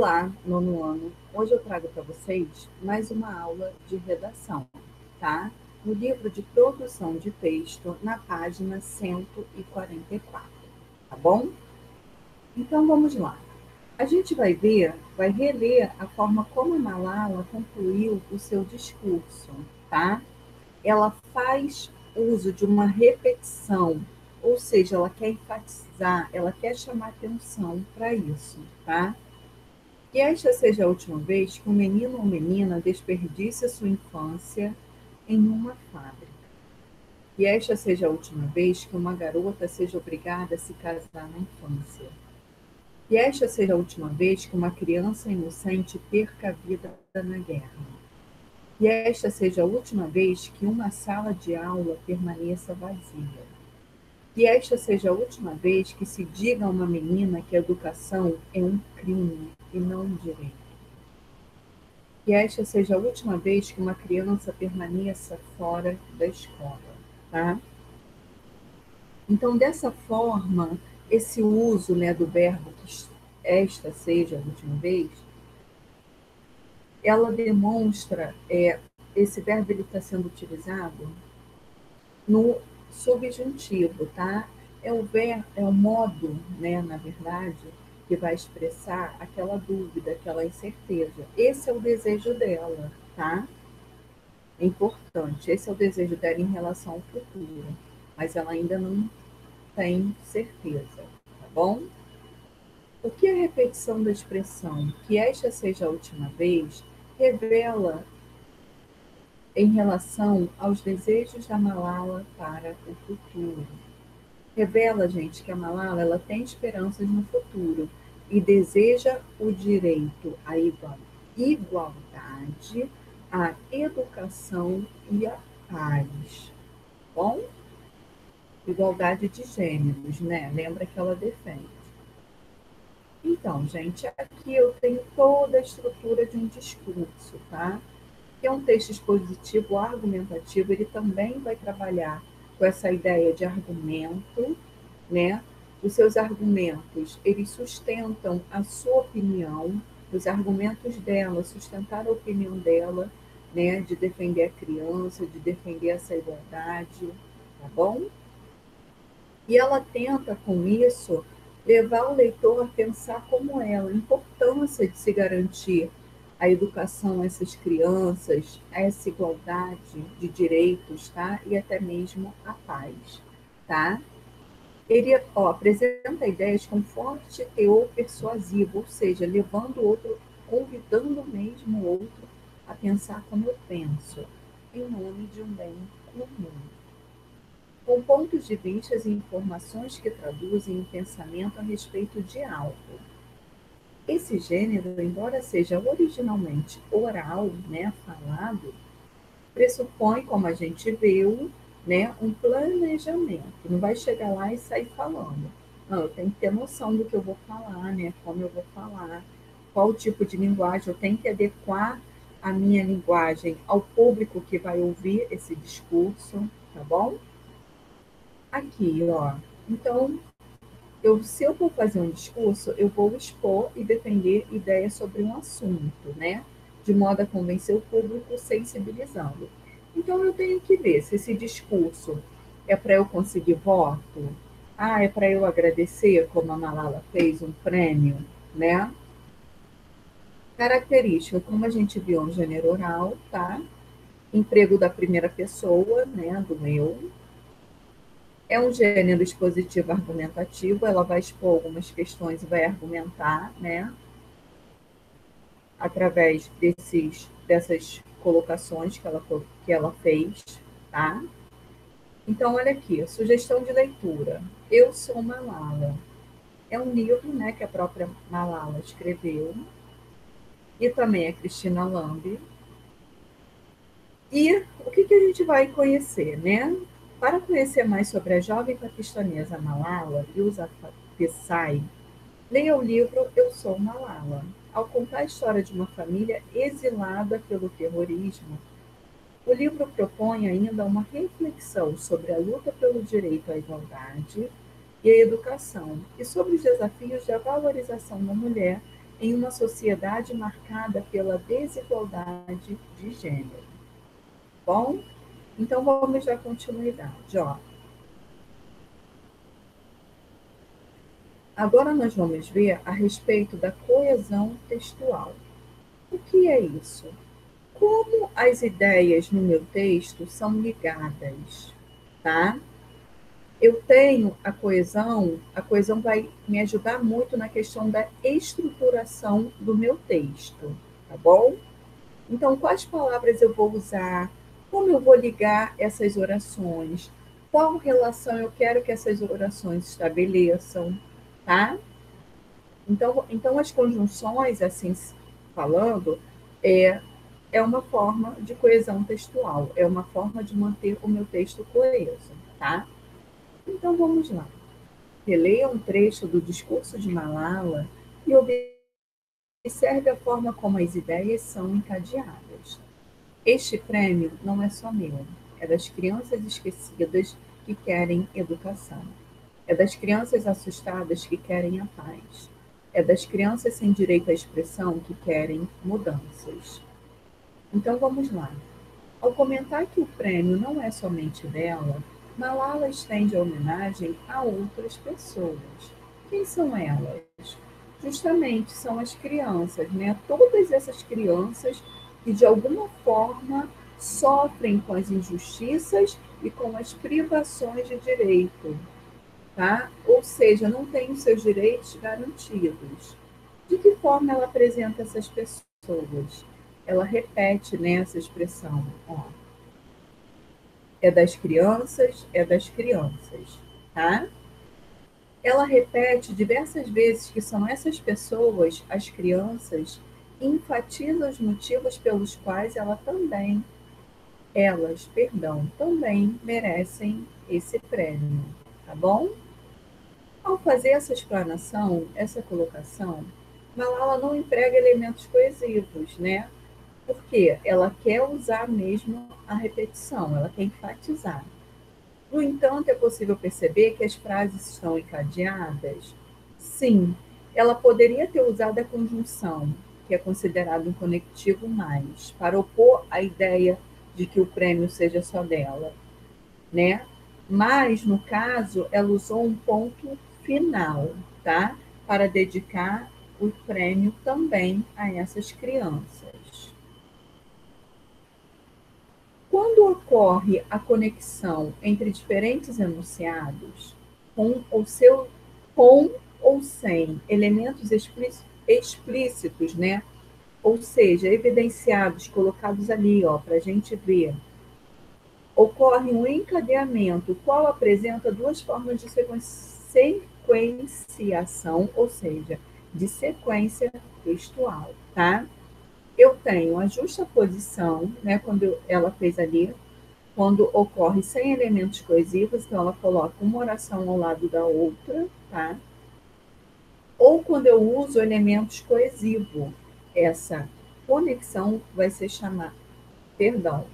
Olá, nono ano. Hoje eu trago para vocês mais uma aula de redação, tá? No livro de produção de texto, na página 144, tá bom? Então vamos lá. A gente vai reler a forma como a Malala concluiu o seu discurso, tá? Ela faz uso de uma repetição, ou seja, ela quer enfatizar, ela quer chamar atenção para isso, tá? Que esta seja a última vez que um menino ou menina desperdice sua infância em uma fábrica. Que esta seja a última vez que uma garota seja obrigada a se casar na infância. Que esta seja a última vez que uma criança inocente perca a vida na guerra. Que esta seja a última vez que uma sala de aula permaneça vazia. Que esta seja a última vez que se diga a uma menina que a educação é um crime e não um direito. Que esta seja a última vez que uma criança permaneça fora da escola, tá? Então, dessa forma, esse uso, né, do verbo que esta seja a última vez, ela demonstra, esse verbo ele está sendo utilizado no subjuntivo, tá? É o modo, né, na verdade, que vai expressar aquela dúvida, aquela incerteza. Esse é o desejo dela, tá? É importante. Esse é o desejo dela em relação ao futuro, mas ela ainda não tem certeza, tá bom? O que a repetição da expressão que esta seja a última vez revela em relação aos desejos da Malala para o futuro? Revela, gente, que a Malala ela tem esperanças no futuro e deseja o direito à igualdade, à educação e à paz. Bom? Igualdade de gêneros, né? Lembra que ela defende. Então, gente, aqui eu tenho toda a estrutura de um discurso, tá? Que é um texto expositivo argumentativo, ele também vai trabalhar com essa ideia de argumento, né? Os seus argumentos, eles sustentam a sua opinião, os argumentos dela, sustentar a opinião dela, né? De defender a criança, de defender essa igualdade, tá bom? E ela tenta, com isso, levar o leitor a pensar como ela, a importância de se garantir a educação a essas crianças, essa igualdade de direitos, tá? E até mesmo a paz, tá? Ele apresenta ideias com forte teor persuasivo, ou seja, levando o outro, convidando mesmo o outro a pensar como eu penso, em nome de um bem comum. Com pontos de vista e informações que traduzem um pensamento a respeito de algo. Esse gênero, embora seja originalmente oral, né, falado, pressupõe, como a gente viu, né, um planejamento. Não vai chegar lá e sair falando. Não, eu tenho que ter noção do que eu vou falar, né, como eu vou falar, qual tipo de linguagem, eu tenho que adequar a minha linguagem ao público que vai ouvir esse discurso, tá bom? Aqui, ó. Então, se eu vou fazer um discurso, eu vou expor e defender ideias sobre um assunto, né? De modo a convencer o público sensibilizando. Então, eu tenho que ver se esse discurso é para eu conseguir voto, é para eu agradecer, como a Malala fez, um prêmio, né? Característica, como a gente viu no gênero oral, tá? Emprego da primeira pessoa, né? Do eu. É um gênero expositivo argumentativo, ela vai expor algumas questões e vai argumentar, né, através dessas colocações que ela fez, tá? Então, olha aqui, sugestão de leitura. Eu Sou Malala. É um livro, né, que a própria Malala escreveu, e também a Cristina Lamb. E o que a gente vai conhecer, né? Para conhecer mais sobre a jovem paquistanesa Malala Yousafzai, leia o livro Eu Sou Malala. Ao contar a história de uma família exilada pelo terrorismo, o livro propõe ainda uma reflexão sobre a luta pelo direito à igualdade e à educação e sobre os desafios da valorização da mulher em uma sociedade marcada pela desigualdade de gênero. Bom, então vamos dar continuidade. Ó. Agora nós vamos ver a respeito da coesão textual. O que é isso? Como as ideias no meu texto são ligadas, tá? Eu tenho a coesão vai me ajudar muito na questão da estruturação do meu texto, tá bom? Então, quais palavras eu vou usar? Como eu vou ligar essas orações? Qual relação eu quero que essas orações estabeleçam, tá? Então as conjunções, assim falando, é, é uma forma de coesão textual, é uma forma de manter o meu texto coeso, tá? Então vamos lá. Releia um trecho do discurso de Malala e observe a forma como as ideias são encadeadas. Este prêmio não é só meu, é das crianças esquecidas que querem educação. É das crianças assustadas que querem a paz. É das crianças sem direito à expressão que querem mudanças. Então vamos lá. Ao comentar que o prêmio não é somente dela, Malala estende a homenagem a outras pessoas. Quem são elas? Justamente são as crianças, né? Todas essas crianças que de alguma forma sofrem com as injustiças e com as privações de direito, tá? Ou seja, não têm os seus direitos garantidos. De que forma ela apresenta essas pessoas? Ela repete nessa expressão, ó, é das crianças, tá? Ela repete diversas vezes que são essas pessoas, as crianças, e enfatiza os motivos pelos quais também merecem esse prêmio, tá bom? Ao fazer essa explanação, essa colocação, Malala não emprega elementos coesivos, né? Porque ela quer usar mesmo a repetição, ela quer enfatizar. No entanto, é possível perceber que as frases estão encadeadas? Sim, ela poderia ter usado a conjunção, que é considerado um conectivo mais, para opor a ideia de que o prêmio seja só dela, né? Mas, no caso, ela usou um ponto final, tá? Para dedicar o prêmio também a essas crianças. Quando ocorre a conexão entre diferentes enunciados, com ou, seu, com ou sem elementos explícitos, né? Ou seja, evidenciados, colocados ali, ó, para a gente ver, ocorre um encadeamento, o qual apresenta duas formas de sequenciação, ou seja, de sequência textual, tá? Eu tenho a justa posição, né, quando ela fez ali, quando ocorre sem elementos coesivos, então ela coloca uma oração ao lado da outra, tá? Ou quando eu uso elementos coesivos, essa conexão vai ser chamada, perdão,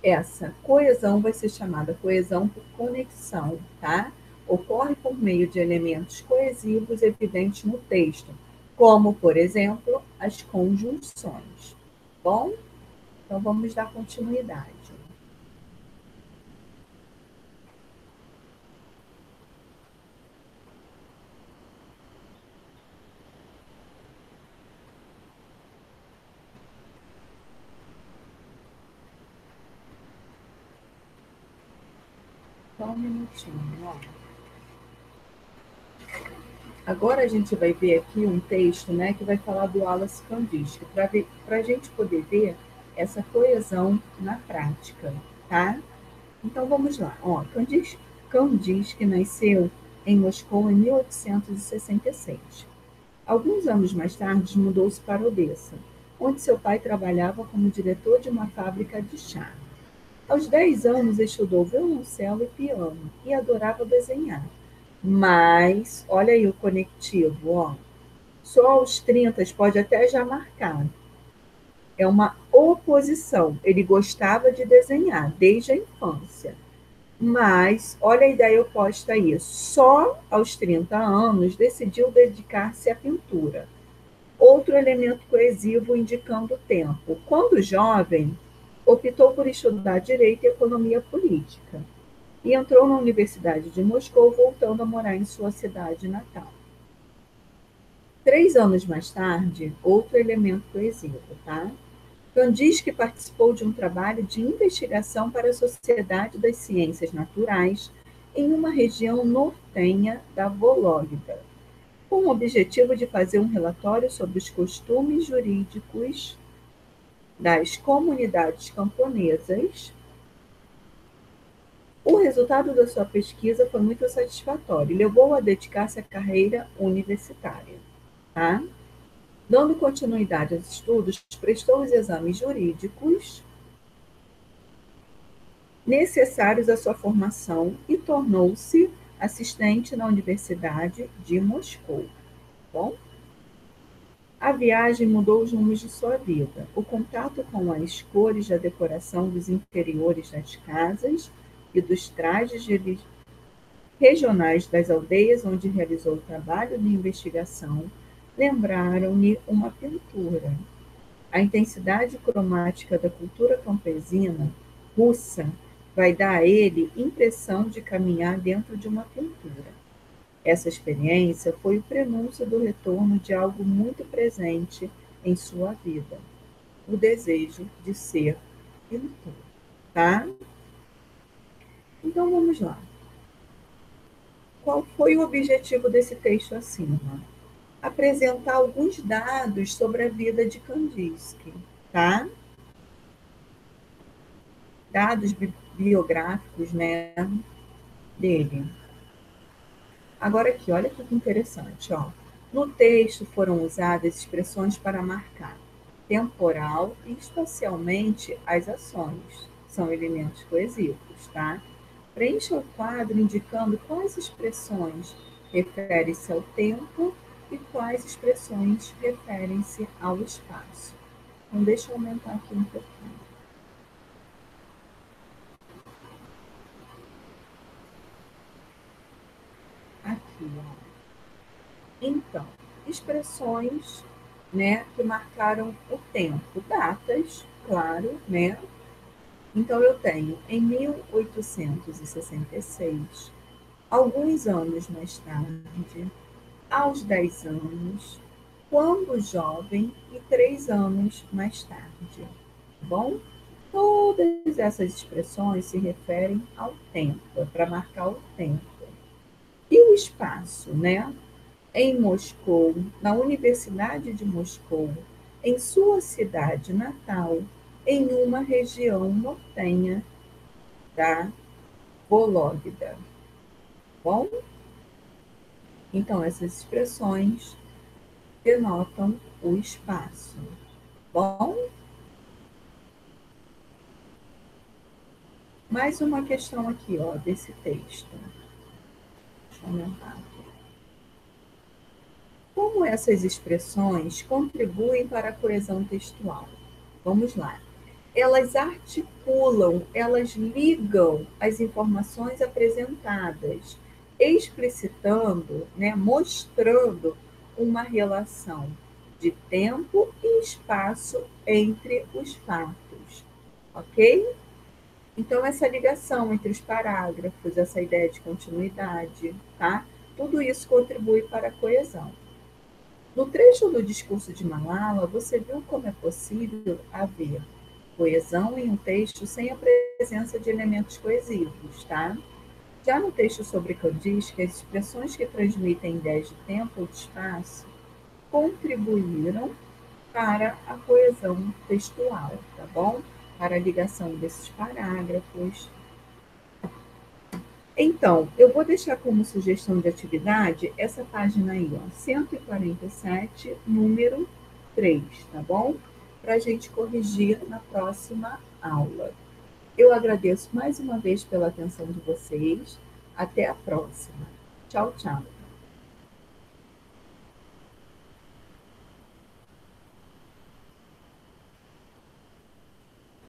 essa coesão vai ser chamada coesão por conexão, tá? Ocorre por meio de elementos coesivos evidentes no texto, como, por exemplo, as conjunções. Bom, então vamos dar continuidade. Só um minutinho, ó. Agora a gente vai ver aqui um texto, né, que vai falar do Wallace Kandinsky, para a gente poder ver essa coesão na prática, tá? Então vamos lá. Ó, Kandinsky nasceu em Moscou em 1866. Alguns anos mais tarde, mudou-se para Odessa, onde seu pai trabalhava como diretor de uma fábrica de chá. Aos 10 anos, estudou violoncelo e piano e adorava desenhar. Mas, olha aí o conectivo, ó. Só aos 30 pode até já marcar. É uma oposição. Ele gostava de desenhar desde a infância. Mas, olha a ideia oposta aí. Só aos 30 anos decidiu dedicar-se à pintura. Outro elemento coesivo indicando o tempo. Quando jovem, optou por estudar Direito e Economia Política e entrou na Universidade de Moscou, voltando a morar em sua cidade natal. 3 anos mais tarde, outro elemento coesivo, tá? Kandinsky participou de um trabalho de investigação para a Sociedade das Ciências Naturais em uma região nortenha da Vológda, com o objetivo de fazer um relatório sobre os costumes jurídicos das comunidades camponesas. O resultado da sua pesquisa foi muito satisfatório e levou-o a dedicar-se à carreira universitária. Tá? Dando continuidade aos estudos, prestou os exames jurídicos necessários à sua formação e tornou-se assistente na Universidade de Moscou. Bom, a viagem mudou os rumos de sua vida. O contato com as cores da decoração dos interiores das casas e dos trajes regionais das aldeias onde realizou o trabalho de investigação lembraram-lhe uma pintura. A intensidade cromática da cultura campesina russa vai dar a ele impressão de caminhar dentro de uma pintura. Essa experiência foi o prenúncio do retorno de algo muito presente em sua vida, o desejo de ser pintor, tá? Então vamos lá. Qual foi o objetivo desse texto acima? Apresentar alguns dados sobre a vida de Kandinsky, tá? Dados biográficos, né, dele. Agora aqui, olha que interessante, ó. No texto foram usadas expressões para marcar temporal e espacialmente as ações. São elementos coesivos, tá? Preencha o quadro indicando quais expressões referem-se ao tempo e quais expressões referem-se ao espaço. Então, deixa eu aumentar aqui um pouquinho. Aqui, ó. Então, expressões, né, que marcaram o tempo, datas, claro, né? Então, eu tenho em 1866, alguns anos mais tarde, aos 10 anos, quando jovem e 3 anos mais tarde. Tá bom? Todas essas expressões se referem ao tempo, é para marcar o tempo. E o espaço, né? Em Moscou, na Universidade de Moscou, em sua cidade natal, em uma região nortenha da Vológda. Bom? Então, essas expressões denotam o espaço. Bom? Mais uma questão aqui, ó, desse texto. Deixa eu aumentar aqui. Como essas expressões contribuem para a coesão textual? Vamos lá. Elas articulam, elas ligam as informações apresentadas, explicitando, né, mostrando uma relação de tempo e espaço entre os fatos, ok? Então, essa ligação entre os parágrafos, essa ideia de continuidade, tá? Tudo isso contribui para a coesão. No trecho do discurso de Malala, você viu como é possível haver coesão em um texto sem a presença de elementos coesivos, tá? Já no texto sobre Kandinsky, as expressões que transmitem ideias de tempo ou de espaço contribuíram para a coesão textual, tá bom? Para a ligação desses parágrafos. Então, eu vou deixar como sugestão de atividade essa página aí, ó, 147, número 3, tá bom? Para a gente corrigir na próxima aula. Eu agradeço mais uma vez pela atenção de vocês. Até a próxima. Tchau, tchau.